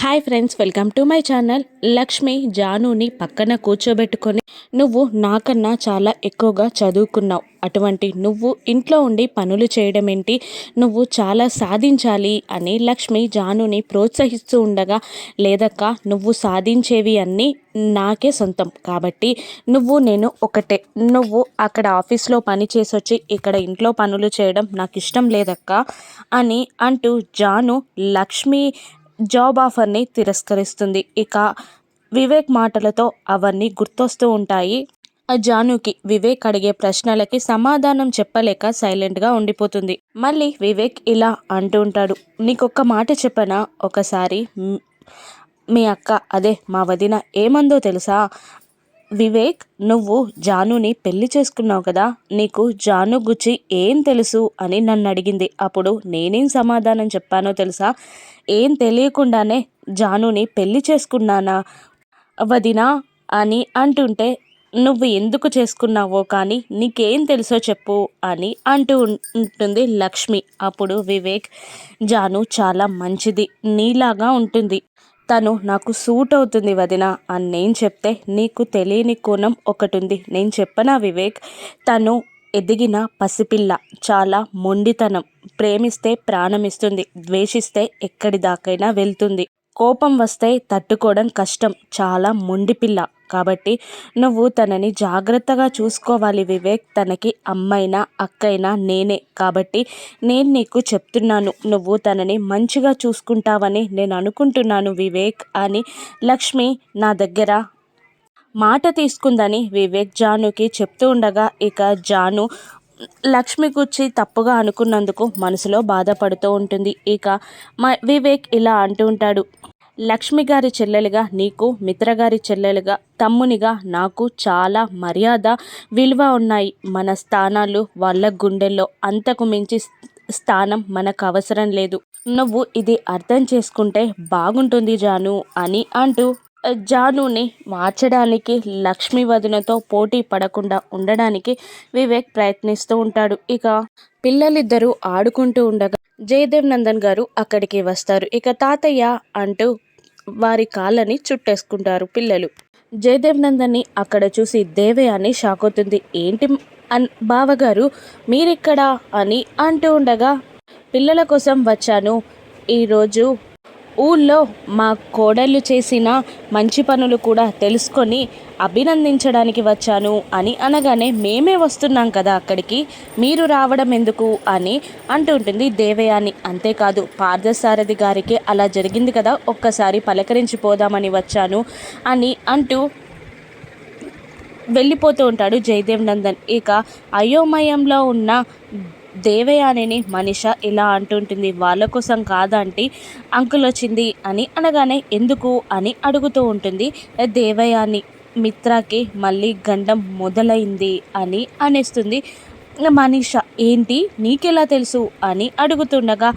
Hi friends, welcome to my channel. Lakshmi జానుని పక్కన కూర్చోబెట్టుకొని, నువ్వు నాకన్నా చాలా ఎక్కువగా చదువుకున్నావు, అటువంటి నువ్వు ఇంట్లో ఉండి పనులు చేయడం ఏంటి, నువ్వు చాలా సాధించాలి అని లక్ష్మి జానుని ప్రోత్సహిస్తూ ఉండగా, లేదక్క నువ్వు సాధించేవి అన్నీ నాకే సొంతం కాబట్టి నేను ఒకటే, నువ్వు అక్కడ ఆఫీస్లో పని చేసొచ్చి ఇక్కడ ఇంట్లో పనులు చేయడం నాకు ఇష్టం లేదక్క అని అంటూ జాను లక్ష్మి జాబ్ ఆఫర్ని తిరస్కరిస్తుంది. ఇక వివేక్ మాటలతో అవన్నీ గుర్తొస్తూ ఉంటాయి. జానుకి వివేక్ అడిగే ప్రశ్నలకి సమాధానం చెప్పలేక సైలెంట్గా ఉండిపోతుంది. మళ్ళీ వివేక్ ఇలా అంటూ ఉంటాడు, నీకొక్క మాట చెప్పనా, ఒకసారి మీ అక్క అదే మా వదిన ఏమందో తెలుసా? వివేక్, నువ్వు జానుని పెళ్లి చేసుకున్నావు కదా, నీకు జాను గుచ్చి ఏం తెలుసు అని నన్ను అడిగింది. అప్పుడు నేనేం సమాధానం చెప్పానో తెలుసా? ఏం తెలియకుండానే జానుని పెళ్లి చేసుకున్నానా వదినా అని అంటుంటే, నువ్వు ఎందుకు చేసుకున్నావో కానీ నీకేం తెలుసో చెప్పు అని అంటూ ఉంటుంది లక్ష్మి. అప్పుడు వివేక్, జాను చాలా మంచిది, నీలాగా ఉంటుంది, తను నాకు సూట్ అవుతుంది వదిన అని నేను చెప్తే, నీకు తెలియని కోణం ఒకటి ఉంది, నేను చెప్పనా వివేక్, తను ఎదిగిన పసిపిల్ల, చాలా మొండితనం, ప్రేమిస్తే ప్రాణమిస్తుంది, ద్వేషిస్తే ఎక్కడి దాకైనా వెళ్తుంది, కోపం వస్తే తట్టుకోవడం కష్టం, చాలా మొండిపిల్ల, కాబట్టి నువ్వు తనని జాగ్రత్తగా చూసుకోవాలి వివేక్, తనకి అమ్మైనా అక్కైనా నేనే, కాబట్టి నేను నీకు చెప్తున్నాను, నువ్వు తనని మంచిగా చూసుకుంటావని నేను అనుకుంటున్నాను వివేక్ అని లక్ష్మి నా దగ్గర మాట తీసుకుందని వివేక్ జానుకి చెప్తూ ఉండగా, ఇక జాను లక్ష్మి గురించి తప్పుగా అనుకున్నందుకు మనసులో బాధపడుతూ ఉంటుంది. ఇక వివేక్ ఇలా అంటూ ఉంటాడు, లక్ష్మి గారి చెల్లెలుగా నీకు, మిత్రగారి చెల్లెలుగా తమ్మునిగా నాకు చాలా మర్యాద విలువ ఉన్నాయి, మన స్థానాలు వాళ్ళ గుండెల్లో, అంతకు మించి స్థానం మనకు అవసరం లేదు, నువ్వు ఇది అర్థం చేసుకుంటే బాగుంటుంది జాను అని అంటూ జానుని మార్చడానికి, లక్ష్మీ వదినతో పోటీ పడకుండా ఉండడానికి వివేక్ ప్రయత్నిస్తూ ఉంటాడు. ఇక పిల్లలిద్దరూ ఆడుకుంటూ ఉండగా జయదేవ్ నందన్ గారు అక్కడికి వస్తారు. ఇక తాతయ్య అంటూ వారి కాళ్ళని చుట్టేసుకుంటారు పిల్లలు. జయదేవ్ నందన్ని అక్కడ చూసి దేవయాని షాక్ అవుతుంది. ఏంటి బావగారు మీరిక్కడ అని అంటూ ఉండగా, పిల్లల కోసం వచ్చాను, ఈరోజు ఊళ్ళో మా కోడళ్ళు చేసిన మంచి పనులు కూడా తెలుసుకొని అభినందించడానికి వచ్చాను అని అనగానే, మేమే వస్తున్నాం కదా అక్కడికి, మీరు రావడం ఎందుకు అని అంటుంటుంది దేవయాని. అంతేకాదు, పార్థసారథి గారికి అలా జరిగింది కదా, ఒక్కసారి పలకరించిపోదామని వచ్చాను అని అంటూ వెళ్ళిపోతూ ఉంటాడు జయదేవ్ నందన్. ఇక అయోమయంలో ఉన్న దేవయానిని మనిష ఇలా అంటుంటుంది, వాళ్ళ కోసం కాదంటే అంకుల్ వచ్చింది అని అనగానే, ఎందుకు అని అడుగుతూ ఉంటుంది దేవయాని. మిత్రకి మళ్ళీ గండం మొదలైంది అని అనేస్తుంది మనీష. ఏంటి నీకెలా తెలుసు అని అడుగుతుండగా,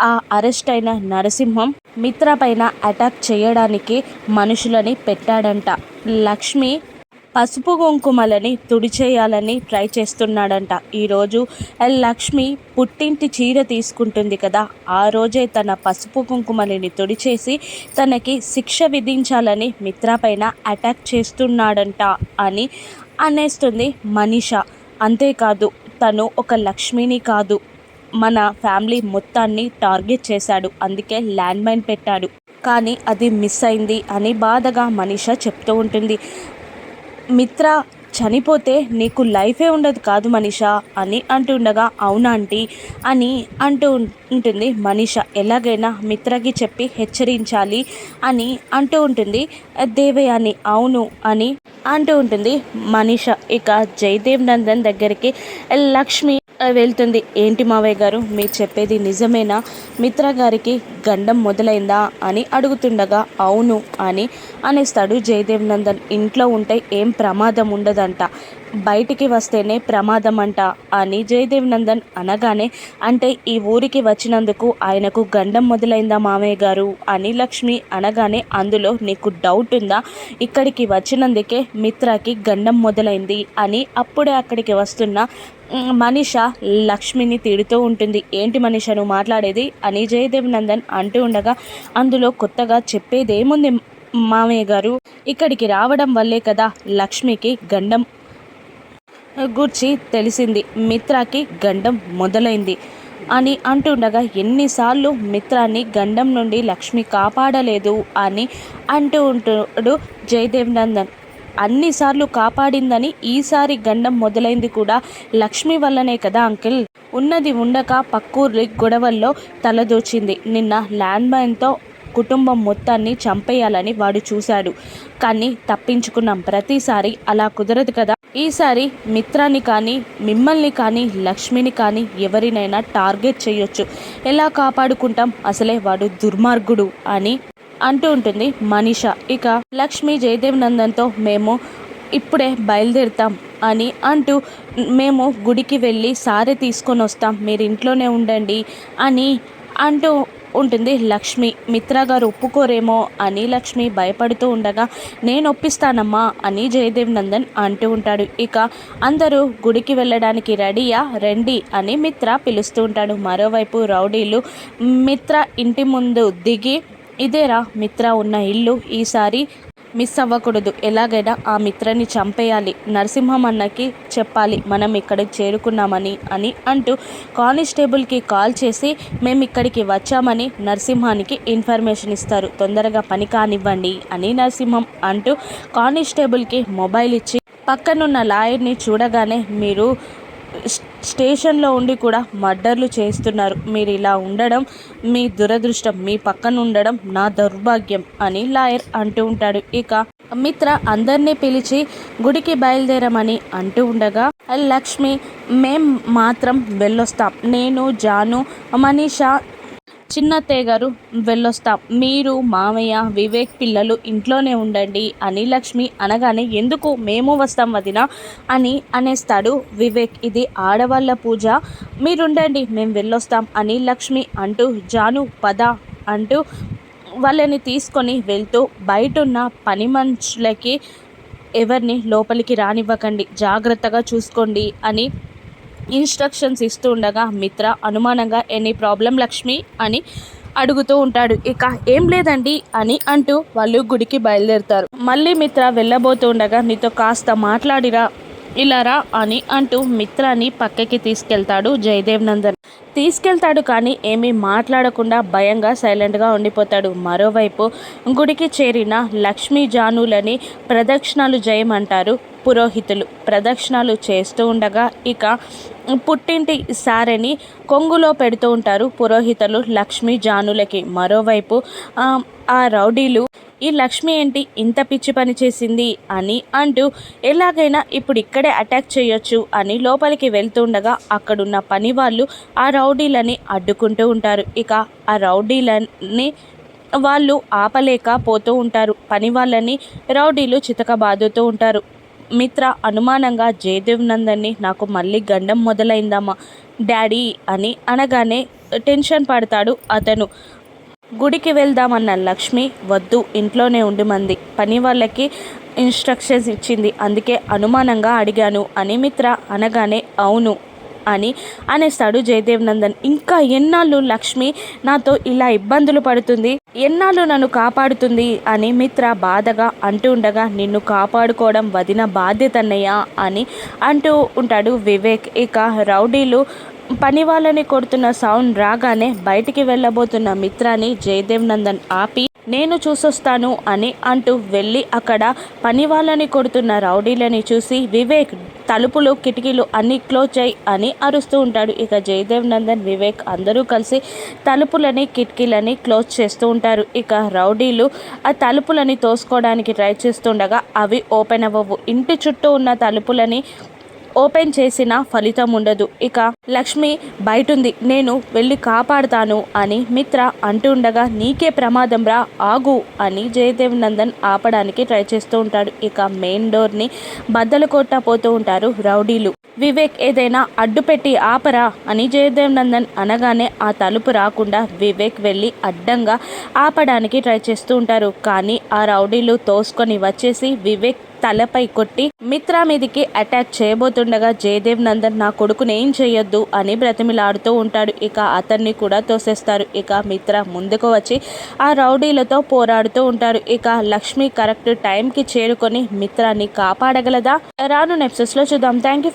ఆ అరెస్ట్ అయిన నరసింహం మిత్ర పైన అటాక్ చేయడానికి మనుషులని పెట్టాడంట, లక్ష్మి పసుపు కుంకుమలని తుడిచేయాలని ట్రై చేస్తున్నాడంట. ఈరోజు లక్ష్మి పుట్టింటి చీర తీసుకుంటుంది కదా, ఆ రోజే తన పసుపు కుంకుమలని తుడిచేసి తనకి శిక్ష విధించాలని మిత్ర పైన అటాక్ చేస్తున్నాడంట అని అనేస్తుంది మనీష. అంతేకాదు, తను ఒక లక్ష్మిని కాదు, మన ఫ్యామిలీ మొత్తాన్ని టార్గెట్ చేశాడు, అందుకే ల్యాండ్ మైన్ పెట్టాడు, కానీ అది మిస్ అయింది అని బాధగా మనీష చెప్తూ ఉంటుంది. మిత్ర చనిపోతే నీకు లైఫే ఉండదు కాదు మనీషా అని అంటుండగా, అవునా ఆంటీ అని అంటూ ఉంటుంది మనీష. ఎలాగైనా మిత్రకి చెప్పి హెచ్చరించాలి అని అంటూ ఉంటుంది దేవయాని. అవును అని అంటూ ఉంటుంది మనీష. ఇక జయదేవ్ నందన్ దగ్గరికి లక్ష్మి వెళ్తుంది. ఏంటి మావయ్య గారు, మీరు చెప్పేది నిజమేనా, మిత్ర గారికి గండం మొదలైందా అని అడుగుతుండగా, అవును అని అనేస్తాడు జయదేవ్ నందన్. ఇంట్లో ఉంటే ఏం ప్రమాదం ఉండదంట, బయటికి వస్తేనే ప్రమాదం అంట అని జయదేవ్ నందన్ అనగానే, అంటే ఈ ఊరికి వచ్చినందుకు ఆయనకు గండం మొదలైందా మామయ్య గారు అని లక్ష్మి అనగానే, అందులో నీకు డౌట్ ఉందా? ఇక్కడికి వచ్చినందుకే మిత్రకి గండం మొదలైంది అని అప్పుడే అక్కడికి వస్తున్న మనీష లక్ష్మిని తిడుతూ ఉంటుంది. ఏంటి మనీష నువ్వు మాట్లాడేది అని జయదేవ్ నందన్ అంటూ ఉండగా, అందులో కొత్తగా చెప్పేదేముంది మామయ్య గారు, ఇక్కడికి రావడం వల్లే కదా లక్ష్మికి గండం గూర్చి తెలిసింది, మిత్రాకి గండం మొదలైంది అని అంటుండగా, ఎన్నిసార్లు మిత్రాన్ని గండం నుండి లక్ష్మి కాపాడలేదు అని అంటూ ఉంటాడు జయదేవ్ నందన్. అన్నిసార్లు కాపాడిందని ఈసారి గండం మొదలైంది కూడా లక్ష్మి వల్లనే కదా అంకిల్. ఉన్నది ఉండక పక్కూరి గొడవల్లో తలదూచింది. నిన్న ల్యాండ్ మైన్తో కుటుంబం మొత్తాన్ని చంపేయాలని వాడు చూశాడు, కానీ తప్పించుకున్నాం. ప్రతిసారి అలా కుదరదు కదా. ఈసారి మిత్రాన్ని కానీ మిమ్మల్ని కానీ లక్ష్మిని కానీ ఎవరినైనా టార్గెట్ చేయొచ్చు. ఎలా కాపాడుకుంటాం? అసలే వాడు దుర్మార్గుడు అని అంటూ ఉంటుంది మనీష. ఇక లక్ష్మి జయదేవ్ నందన్తో మేము ఇప్పుడే బయలుదేరుతాం అని అంటూ, మేము గుడికి వెళ్ళి సారె తీసుకొని వస్తాం, మీరు ఇంట్లోనే ఉండండి అని అంటూ ఉంటుంది లక్ష్మి. మిత్ర గారు ఒప్పుకోరేమో అని లక్ష్మి భయపడుతూ ఉండగా, నేను ఒప్పిస్తానమ్మా అని జయదేవ్ నందన్ అంటూ ఉంటాడు. ఇక అందరూ గుడికి వెళ్ళడానికి రెడీయా, రండి అని మిత్ర పిలుస్తూ ఉంటాడు. మరోవైపు రౌడీలు మిత్ర ఇంటి ముందు దిగి, ఇదేరా మిత్ర ఉన్న ఇల్లు, ఈసారి మిస్ అవ్వకూడదు, ఎలాగైనా ఆ మిత్రని చంపేయాలి, నరసింహం అన్నకి చెప్పాలి మనం ఇక్కడికి చేరుకున్నామని అని అంటూ కానిస్టేబుల్కి కాల్ చేసి మేము ఇక్కడికి వచ్చామని నరసింహానికి ఇన్ఫర్మేషన్ ఇస్తారు, తొందరగా పని కానివ్వండి అని నరసింహం అంటూ కానిస్టేబుల్కి మొబైల్ ఇచ్చి, పక్కనున్న లాయర్ని చూడగానే మీరు స్టేషన్లో ఉండి కూడా మర్డర్లు చేస్తున్నారు, మీరు ఇలా ఉండడం మీ దురదృష్టం, మీ పక్కన ఉండడం నా దౌర్భాగ్యం అని లాయర్ అంటూ ఉంటాడు. ఇక మిత్ర అందరినీ పిలిచి గుడికి బయలుదేరమని అంటూ ఉండగా, లక్ష్మి మేం మాత్రం వెళ్ళొస్తాం, నేను జాను మనీషా చిన్నత్తయ్య గారు వెళ్ళొస్తాం, మీరు మామయ్య వివేక్ పిల్లలు ఇంట్లోనే ఉండండి అని లక్ష్మి అనగానే, ఎందుకు మేము వస్తాం వదిన అని అనేస్తాడు వివేక్. ఇది ఆడవాళ్ళ పూజ, మీరుండండి మేము వెళ్ళొస్తాం అని లక్ష్మి అంటూ, జాను పద అంటూ వాళ్ళని తీసుకొని వెళ్తూ, బయటున్న పని మనుషులకి ఎవరిని లోపలికి రానివ్వకండి, జాగ్రత్తగా చూసుకోండి అని ఇన్స్ట్రక్షన్స్ ఇస్తూ ఉండగా, మిత్ర అనుమానంగా ఎనీ ప్రాబ్లం లక్ష్మి అని అడుగుతూ ఉంటాడు. ఇక ఏం లేదండి అని అంటూ వాళ్ళు గుడికి బయలుదేరుతారు. మళ్ళీ మిత్ర వెళ్ళబోతూ ఉండగా, నీతో కాస్త మాట్లాడిరా ఇలారా అని అంటూ మిత్రాన్ని పక్కకి తీసుకెళ్తాడు జయదేవ్ నందన్. తీసుకెళ్తాడు కానీ ఏమీ మాట్లాడకుండా భయంగా సైలెంట్గా ఉండిపోతాడు. మరోవైపు గుడికి చేరిన లక్ష్మీ జానులని ప్రదక్షిణాలు చేయమంటారు పురోహితులు. ప్రదక్షిణాలు చేస్తూ ఉండగా ఇక పుట్టింటి సారెని కొంగులో పెడుతూ ఉంటారు పురోహితులు లక్ష్మీ జానులకి. మరోవైపు ఆ రౌడీలు, ఈ లక్ష్మి ఏంటి ఇంత పిచ్చి పని చేసింది అని అంటూ, ఎలాగైనా ఇప్పుడు ఇక్కడే అటాక్ చేయొచ్చు అని లోపలికి వెళ్తుండగా అక్కడున్న పని వాళ్ళు ఆ రౌడీలని అడ్డుకుంటూ ఉంటారు. ఇక ఆ రౌడీలని వాళ్ళు ఆపలేక పోతూ ఉంటారు. పని వాళ్ళని రౌడీలు చితకబాదుతూ ఉంటారు. మిత్ర అనుమానంగా జయదేవ్ నందన్ని, నాకు మళ్ళీ గండం మొదలైందమ్మా డాడీ అని అనగానే టెన్షన్ పడతాడు అతను. గుడికి వెళ్దామన్న లక్ష్మి వద్దు ఇంట్లోనే ఉండిమంది, పని వాళ్ళకి ఇన్స్ట్రక్షన్స్ ఇచ్చింది, అందుకే అనుమానంగా అడిగాను అని మిత్ర అనగానే, అవును అని అనేస్తాడు జయదేవ్ నందన్. ఇంకా ఎన్నాళ్ళు లక్ష్మి నాతో ఇలా ఇబ్బందులు పడుతుంది, ఎన్నాళ్ళు నన్ను కాపాడుతుంది అని మిత్ర బాధగా అంటూ ఉండగా, నిన్ను కాపాడుకోవడం వదిన బాధ్యతన్నయ్యా అని అంటూ ఉంటాడు వివేక్. ఇక రౌడీలు పని వాళ్ళని కొడుతున్న సౌండ్ రాగానే బయటికి వెళ్ళబోతున్న మిత్రాని జయదేవ్ నందన్ ఆపి, నేను చూసొస్తాను అని అంటూ వెళ్ళి అక్కడ పని వాళ్ళని కొడుతున్న రౌడీలని చూసి, వివేక్ తలుపులు కిటికీలు అన్నీ క్లోజ్ చేయి అని అరుస్తూ ఉంటాడు. ఇక జయదేవ్ నందన్ వివేక్ అందరూ కలిసి తలుపులని కిటికీలని క్లోజ్ చేస్తూ ఉంటారు. ఇక రౌడీలు ఆ తలుపులని తోసుకోవడానికి ట్రై చేస్తుండగా అవి ఓపెన్ అవ్వవు. ఇంటి చుట్టూ ఉన్న తలుపులని ఓపెన్ చేసిన ఫలితం ఉండదు. ఇక లక్ష్మి బయటుంది, నేను వెళ్ళి కాపాడుతాను అని మిత్ర అంటుండగా నీకే ప్రమాదం రా, ఆగు అని జయదేవ్ నందన్ ఆపడానికి ట్రై చేస్తూ ఉంటాడు. ఇక మెయిన్ డోర్ని బద్దలు కొట్టపోతూ ఉంటారు రౌడీలు. వివేక్ ఏదైనా అడ్డు పెట్టి ఆపరా అని జయదేవ్ నందన్ అనగానే ఆ తలుపు రాకుండా వివేక్ వెళ్ళి అడ్డంగా ఆపడానికి ట్రై చేస్తూ ఉంటారు. కానీ ఆ రౌడీలు తోసుకొని వచ్చేసి వివేక్ తలపై కొట్టి మిత్ర మీదికి అటాక్ చేయబోతుండగా జయదేవ్ నందన్ నా కొడుకుని ఏం చేయొద్దు అని బ్రతిమిలాడుతూ ఉంటాడు. ఇక అతన్ని కూడా తోసేస్తారు. ఇక మిత్ర ముందుకు వచ్చి ఆ రౌడీలతో పోరాడుతూ ఉంటారు. ఇక లక్ష్మి కరెక్ట్ టైంకి చేరుకొని మిత్రాన్ని కాపాడగలదా? రాను ఎపిసోడ్స్లో చూద్దాం. Thank you.